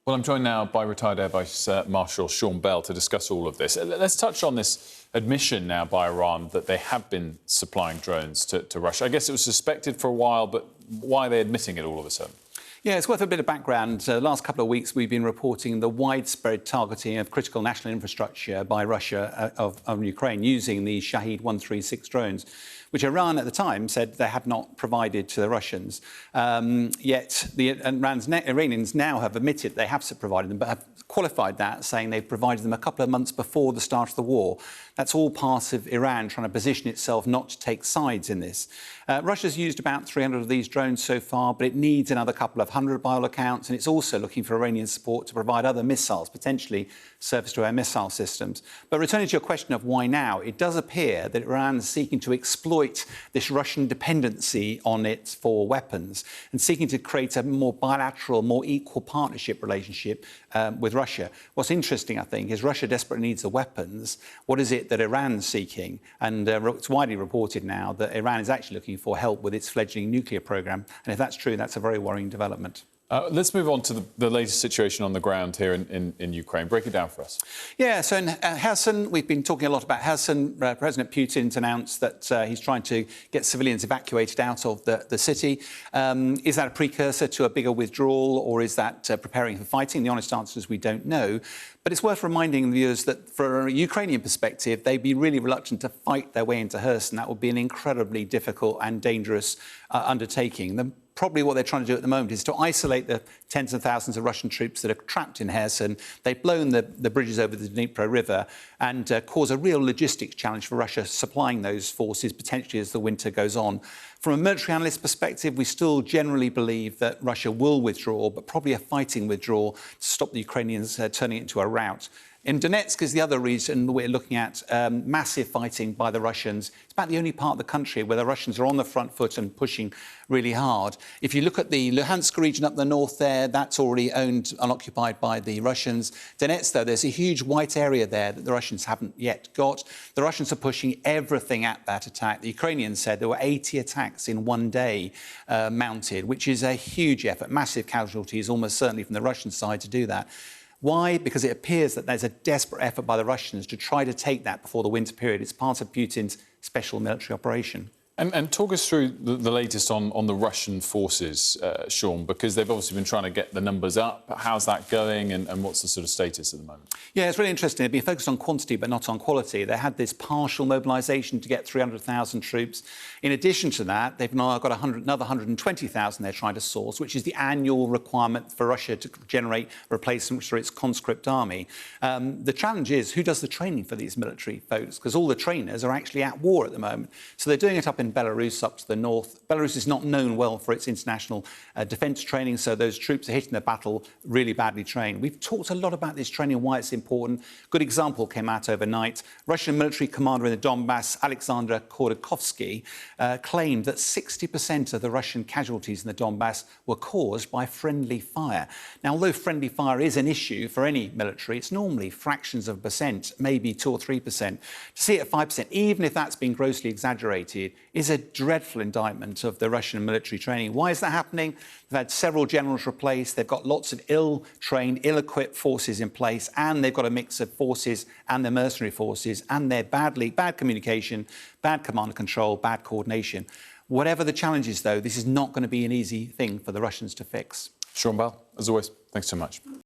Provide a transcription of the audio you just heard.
Well, I'm joined now by retired Air Vice Marshal Sean Bell to discuss all of this. Let's touch on this admission now by Iran that they have been supplying drones to Russia. I guess it was suspected for a while, but why are they admitting it all of a sudden? Yeah, it's worth a bit of background. The last couple of weeks, we've been reporting the widespread targeting of critical national infrastructure by Russia of Ukraine using the Shahed 136 drones, which Iran at the time said they had not provided to the Russians. Yet the Iranians now have admitted they have provided them, but have qualified that, saying they've provided them a couple of months before the start of the war. That's all part of Iran trying to position itself not to take sides in this. Russia's used about 300 of these drones so far, but it needs another couple of hundred by all accounts, and it's also looking for Iranian support to provide other missiles, potentially surface-to-air missile systems. But returning to your question of why now, it does appear that Iran is seeking to exploit this Russian dependency on it for weapons and seeking to create a more bilateral, more equal partnership relationship with Russia. What's interesting, I think, is Russia desperately needs the weapons. What is it that Iran's seeking? And it's widely reported now that Iran is actually looking for help with its fledgling nuclear program. And if that's true, that's a very worrying development. Let's move on to the latest situation on the ground here in Ukraine. Break it down for us. Yeah, so in Kherson, we've been talking a lot about Kherson. President Putin's announced that he's trying to get civilians evacuated out of the city. Is that a precursor to a bigger withdrawal, or is that preparing for fighting? The honest answer is we don't know. But it's worth reminding the viewers that from a Ukrainian perspective, they'd be really reluctant to fight their way into Kherson. That would be an incredibly difficult and dangerous undertaking. Probably what they're trying to do at the moment is to isolate the tens of thousands of Russian troops that are trapped in Kherson. They've blown the bridges over the Dnipro River and cause a real logistics challenge for Russia supplying those forces potentially as the winter goes on. From a military analyst perspective, we still generally believe that Russia will withdraw, but probably a fighting withdrawal to stop the Ukrainians turning it into a rout. In Donetsk is the other region we're looking at massive fighting by the Russians. It's about the only part of the country where the Russians are on the front foot and pushing really hard. If you look at the Luhansk region up the north there, that's already owned and occupied by the Russians. Donetsk, though, there's a huge white area there that the Russians haven't yet got. The Russians are pushing everything at that attack. The Ukrainians said there were 80 attacks in one day mounted, which is a huge effort, massive casualties, almost certainly from the Russian side to do that. Why? Because it appears that there's a desperate effort by the Russians to try to take that before the winter period. It's part of Putin's special military operation. And talk us through the latest on the Russian forces, Sean, because they've obviously been trying to get the numbers up. How's that going and what's the sort of status at the moment? Yeah, it's really interesting. They've been focused on quantity but not on quality. They had this partial mobilisation to get 300,000 troops. In addition to that, they've now got another 120,000 they're trying to source, which is the annual requirement for Russia to generate replacements for its conscript army. The challenge is who does the training for these military folks, because all the trainers are actually at war at the moment. So they're doing it up in Belarus up to the north. Belarus is not known well for its international defence training, so those troops are hitting the battle really badly trained. We've talked a lot about this training, why it's important. Good example came out overnight. Russian military commander in the Donbass, Alexander Khodorkovsky, claimed that 60% of the Russian casualties in the Donbass were caused by friendly fire. Now, although friendly fire is an issue for any military, it's normally fractions of a percent, maybe 2 or 3%. To see it at 5%, even if that's been grossly exaggerated, is a dreadful indictment of the Russian military training. Why is that happening? They've had several generals replaced. They've got lots of ill-trained, ill-equipped forces in place, and they've got a mix of forces and their mercenary forces, and they're bad communication, bad command and control, bad coordination. Whatever the challenges, though, this is not going to be an easy thing for the Russians to fix. Sean Bell, as always, thanks so much.